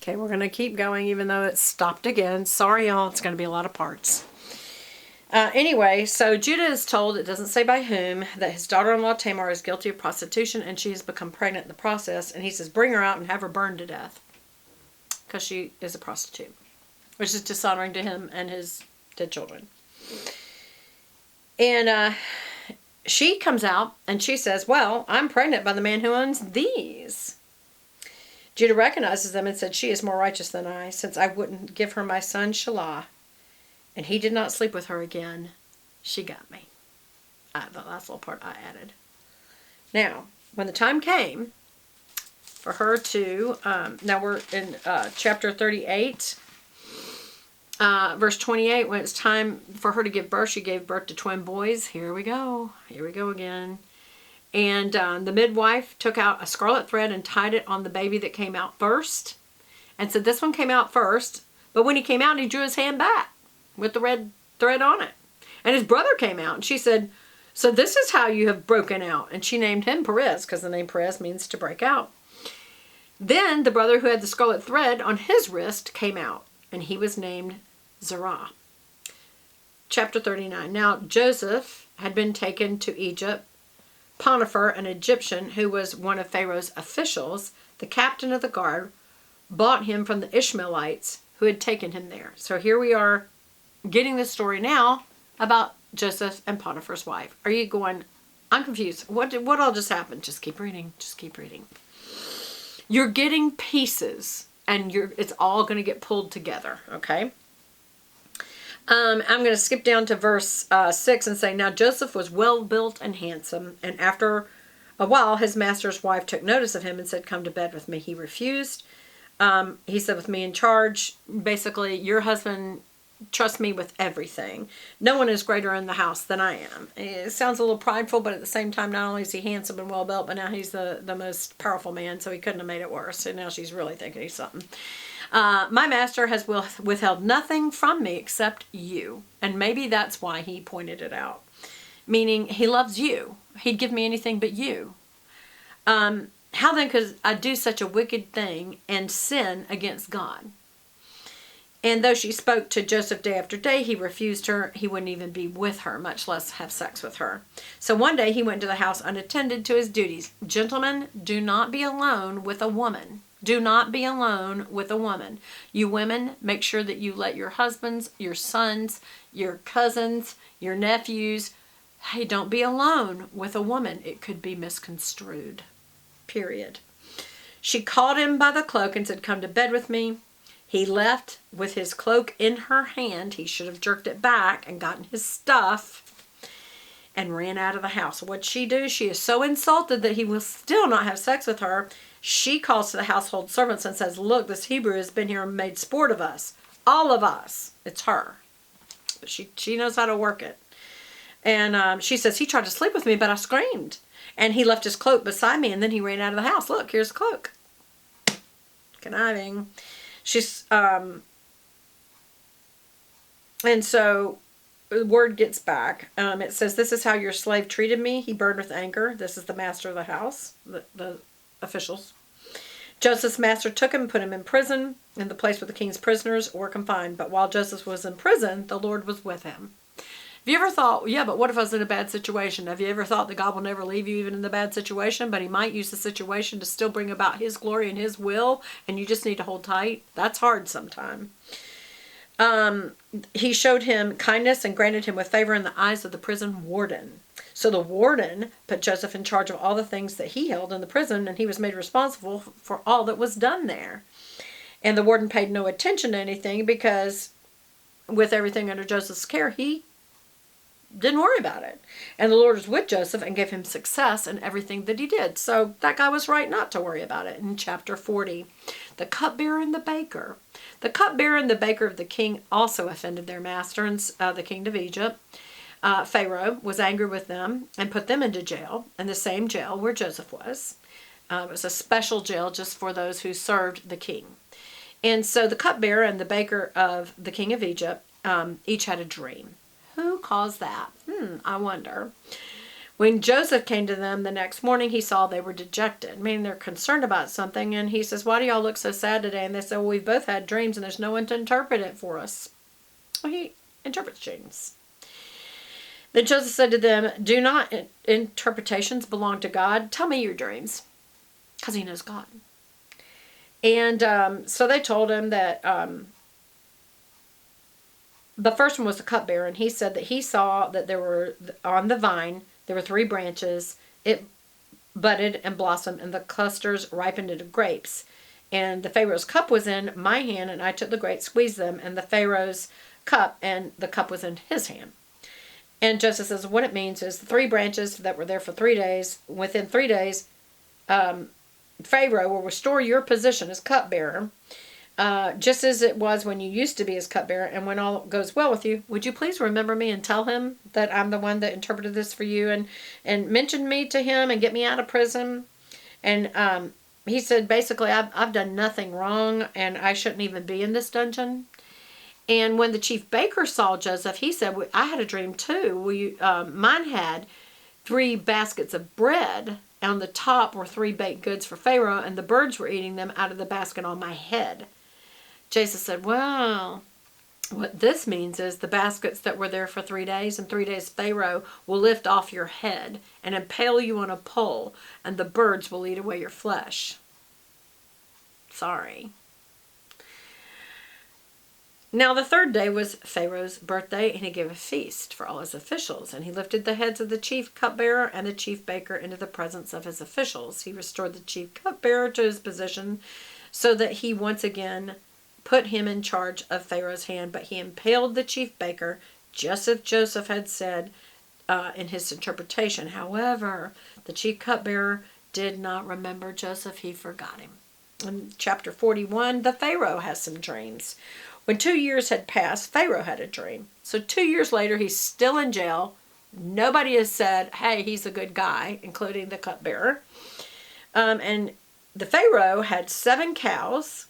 Okay, we're going to keep going even though it stopped again. Sorry, y'all. It's going to be a lot of parts. Anyway, so Judah is told, it doesn't say by whom, that his daughter-in-law Tamar is guilty of prostitution and she has become pregnant in the process. And he says, bring her out and have her burned to death because she is a prostitute, which is dishonoring to him and his dead children. And she comes out and she says, well, I'm pregnant by the man who owns these. Judah recognizes them and said, she is more righteous than I, since I wouldn't give her my son Shelah. And he did not sleep with her again. She got me. The last little part I added. Now, when the time came for her to, now we're in chapter 38, verse 28, when it's time for her to give birth, she gave birth to twin boys. Here we go. Here we go again. And the midwife took out a scarlet thread and tied it on the baby that came out first. And said, this one came out first. But when he came out, he drew his hand back with the red thread on it. And his brother came out. And she said, so this is how you have broken out. And she named him Perez, because the name Perez means to break out. Then the brother who had the scarlet thread on his wrist came out. And he was named Zerah. Chapter 39. Now Joseph had been taken to Egypt. Potiphar, an Egyptian who was one of Pharaoh's officials, the captain of the guard, bought him from the Ishmaelites who had taken him there. So here we are getting this story now about Joseph and Potiphar's wife. Are you going, I'm confused. What all just happened? Just keep reading. Just keep reading. You're getting pieces and it's all going to get pulled together, okay? I'm going to skip down to verse 6 and say, now Joseph was well built and handsome, and after a while his master's wife took notice of him and said, come to bed with me. He refused. He said, with me in charge, basically, your husband trusts me with everything. No one is greater in the house than I am. It sounds a little prideful, but at the same time, not only is he handsome and well built, but now he's the most powerful man, so he couldn't have made it worse. And now she's really thinking he's something. My master has withheld nothing from me except you. And maybe that's why he pointed it out. Meaning, he loves you. He'd give me anything but you. How then could I do such a wicked thing and sin against God? And though she spoke to Joseph day after day, he refused her. He wouldn't even be with her, much less have sex with her. So one day he went to the house unattended to his duties. Gentlemen, do not be alone with a woman. Do not be alone with a woman. You women, make sure that you let your husbands, your sons, your cousins, your nephews, hey, don't be alone with a woman. It could be misconstrued. Period. She caught him by the cloak and said, come to bed with me. He left with his cloak in her hand. He should have jerked it back and gotten his stuff and ran out of the house. What'd she do? She is so insulted that he will still not have sex with her. She calls to the household servants and says, look, this Hebrew has been here and made sport of us. All of us. It's her. But she knows how to work it. And she says, he tried to sleep with me, but I screamed. And he left his cloak beside me, and then he ran out of the house. Look, here's the cloak. Conniving. She's, and so the word gets back. It says, this is how your slave treated me. He burned with anger. This is the master of the house, the officials. Joseph's master took him and put him in prison, in the place where the king's prisoners were confined. But while Joseph was in prison, the Lord was with him. Have you ever thought, yeah, but what if I was in a bad situation? Have you ever thought that God will never leave you even in the bad situation, but he might use the situation to still bring about his glory and his will, and you just need to hold tight? That's hard sometimes. He showed him kindness and granted him with favor in the eyes of the prison warden. So the warden put Joseph in charge of all the things that he held in the prison, and he was made responsible for all that was done there. And the warden paid no attention to anything because with everything under Joseph's care, he didn't worry about it. And the Lord was with Joseph and gave him success in everything that he did. So that guy was right not to worry about it. In chapter 40, the cupbearer and the baker. The cupbearer and the baker of the king also offended their master, and the king of Egypt. Pharaoh was angry with them and put them into jail, in the same jail where Joseph was. It was a special jail just for those who served the king. And so the cupbearer and the baker of the king of Egypt each had a dream. Who caused that? I wonder. When Joseph came to them the next morning, he saw they were dejected, meaning they're concerned about something. And he says, why do y'all look so sad today? And they said, well, we've both had dreams and there's no one to interpret it for us. Well, he interprets dreams. Then Joseph said to them, do not interpretations belong to God? Tell me your dreams, because he knows God. And so they told him that the first one was the cupbearer, and he said that he saw that there were, on the vine, there were 3 branches. It budded and blossomed, and the clusters ripened into grapes. And the Pharaoh's cup was in my hand, and I took the grapes, squeezed them, and the Pharaoh's cup, and the cup was in his hand. And Joseph says what it means is the 3 branches that were there for 3 days, within 3 days, Pharaoh will restore your position as cupbearer, just as it was when you used to be his cupbearer. And when all goes well with you, would you please remember me and tell him that I'm the one that interpreted this for you, and mention me to him and get me out of prison. And he said, basically, I've done nothing wrong, and I shouldn't even be in this dungeon. And when the chief baker saw Joseph, he said, I had a dream too. Mine had 3 baskets of bread. On the top were 3 baked goods for Pharaoh, and the birds were eating them out of the basket on my head. Joseph said, well, what this means is the baskets that were there for 3 days, and 3 days Pharaoh will lift off your head and impale you on a pole, and the birds will eat away your flesh. Sorry. Now the 3rd day was Pharaoh's birthday, and he gave a feast for all his officials. And he lifted the heads of the chief cupbearer and the chief baker into the presence of his officials. He restored the chief cupbearer to his position, so that he once again put him in charge of Pharaoh's hand. But he impaled the chief baker, just as Joseph had said in his interpretation. However, the chief cupbearer did not remember Joseph. He forgot him. In chapter 41, the Pharaoh has some dreams. When 2 years had passed, Pharaoh had a dream. So 2 years later, he's still in jail. Nobody has said, hey, he's a good guy, including the cupbearer. And the Pharaoh had 7 cows,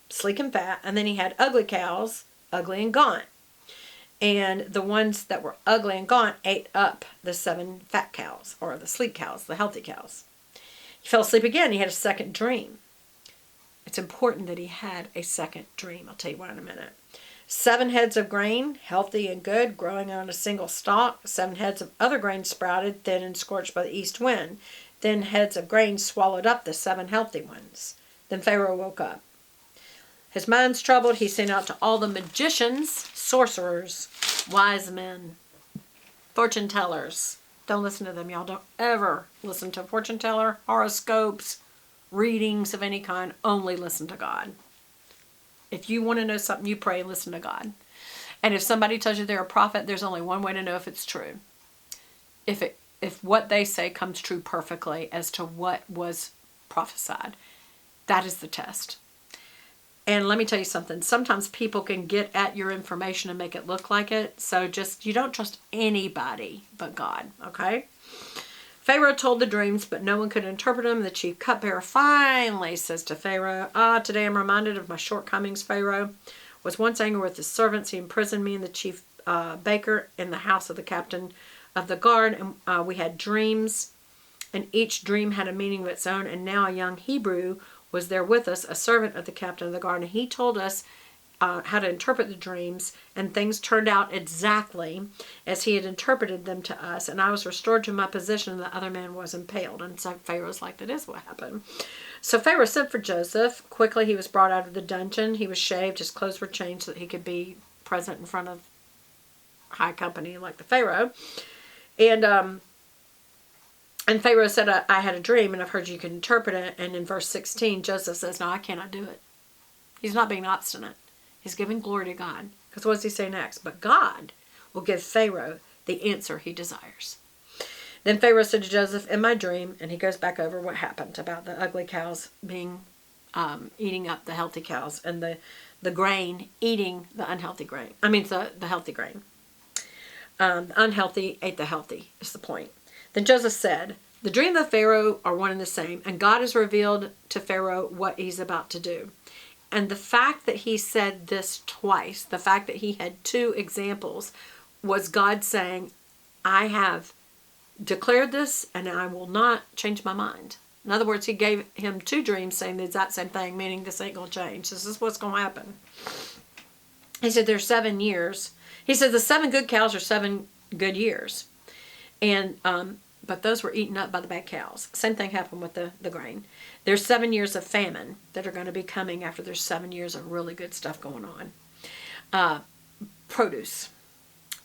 sleek and fat, and then he had ugly cows, ugly and gaunt. And the ones that were ugly and gaunt ate up the 7 fat cows, or the sleek cows, the healthy cows. He fell asleep again. He had a second dream. It's important that he had a second dream. I'll tell you why in a minute. 7 heads of grain, healthy and good, growing on a single stalk. 7 heads of other grain sprouted, thin and scorched by the east wind. Then heads of grain swallowed up the 7 healthy ones. Then Pharaoh woke up. His mind's troubled. He sent out to all the magicians, sorcerers, wise men, fortune tellers. Don't listen to them, y'all. Don't ever listen to a fortune teller, horoscopes, readings of any kind. Only listen to God. If you want to know something, you pray and listen to God. And if somebody tells you they're a prophet, there's only one way to know if it's true. If what they say comes true perfectly as to what was prophesied. That is the test. And let me tell you something. Sometimes people can get at your information and make it look like it. So you don't trust anybody but God. Okay? Pharaoh told the dreams, but no one could interpret them. The chief cupbearer finally says to Pharaoh, today I'm reminded of my shortcomings. Pharaoh was once angry with his servants. He imprisoned me and the chief baker in the house of the captain of the guard. And we had dreams, and each dream had a meaning of its own. And now a young Hebrew was there with us, a servant of the captain of the guard. And he told us how to interpret the dreams, and things turned out exactly as he had interpreted them to us, and I was restored to my position, and the other man was impaled. And so Pharaoh's like, that is what happened. So Pharaoh sent for Joseph. Quickly he was brought out of the dungeon. He was shaved, his clothes were changed so that he could be present in front of high company like the Pharaoh. And Pharaoh said, I had a dream, and I've heard you can interpret it. And in verse 16, Joseph says, no, I cannot do it. He's not being obstinate. He's giving glory to God. Because what does he say next? But God will give Pharaoh the answer he desires. Then Pharaoh said to Joseph, in my dream, and he goes back over what happened about the ugly cows being eating up the healthy cows, and the grain eating the unhealthy grain. I mean, the healthy grain. The unhealthy ate the healthy, is the point. Then Joseph said, the dream of Pharaoh are one and the same, and God has revealed to Pharaoh what he's about to do. And the fact that he said this twice, the fact that he had 2 examples, was God saying, I have declared this, and I will not change my mind. In other words, he gave him 2 dreams saying the exact same thing, meaning this ain't going to change. This is what's going to happen. He said there's 7 years. He said the 7 good cows are 7 good years. And but those were eaten up by the bad cows. Same thing happened with the grain. There's 7 years of famine that are going to be coming after there's 7 years of really good stuff going on. Produce.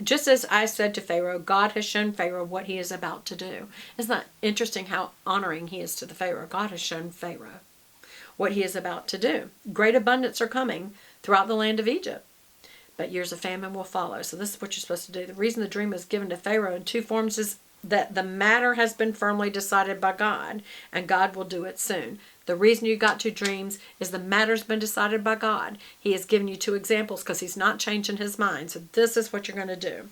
Just as I said to Pharaoh, God has shown Pharaoh what he is about to do. Isn't that interesting how honoring he is to the Pharaoh? God has shown Pharaoh what he is about to do. Great abundance are coming throughout the land of Egypt, but years of famine will follow. So this is what you're supposed to do. The reason the dream was given to Pharaoh in 2 forms is that the matter has been firmly decided by God, and God will do it soon. The reason you got 2 dreams is the matter's been decided by God. He has given you 2 examples because he's not changing his mind. So this is what you're going to do.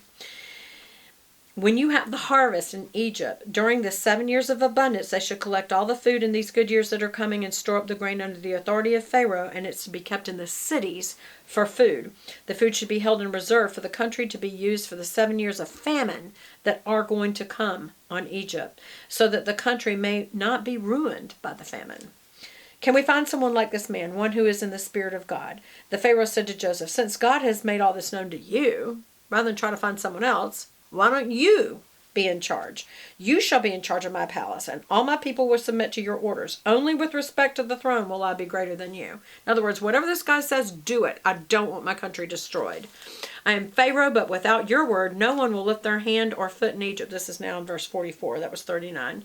When you have the harvest in Egypt, during the 7 years of abundance, they should collect all the food in these good years that are coming and store up the grain under the authority of Pharaoh, and it's to be kept in the cities for food. The food should be held in reserve for the country to be used for the 7 years of famine that are going to come on Egypt, so that the country may not be ruined by the famine. Can we find someone like this man, one who is in the Spirit of God? The Pharaoh said to Joseph, since God has made all this known to you, rather than try to find someone else, why don't you be in charge? You shall be in charge of my palace, and all my people will submit to your orders. Only with respect to the throne will I be greater than you. In other words, whatever this guy says, do it. I don't want my country destroyed. I am Pharaoh, but without your word, no one will lift their hand or foot in Egypt. This is now in verse 44. That was 39.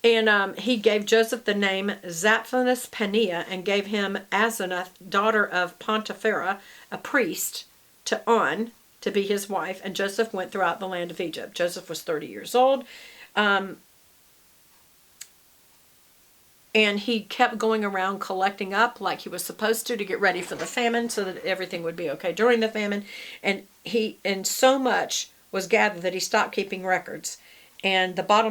And he gave Joseph the name Zaphenath-Paneah, and gave him Asenath, daughter of Potiphera, a priest, to On, to be his wife, and Joseph went throughout the land of Egypt. Joseph was 30 years old, and he kept going around collecting up like he was supposed to get ready for the famine, so that everything would be okay during the famine. And so much was gathered that he stopped keeping records. And the bottom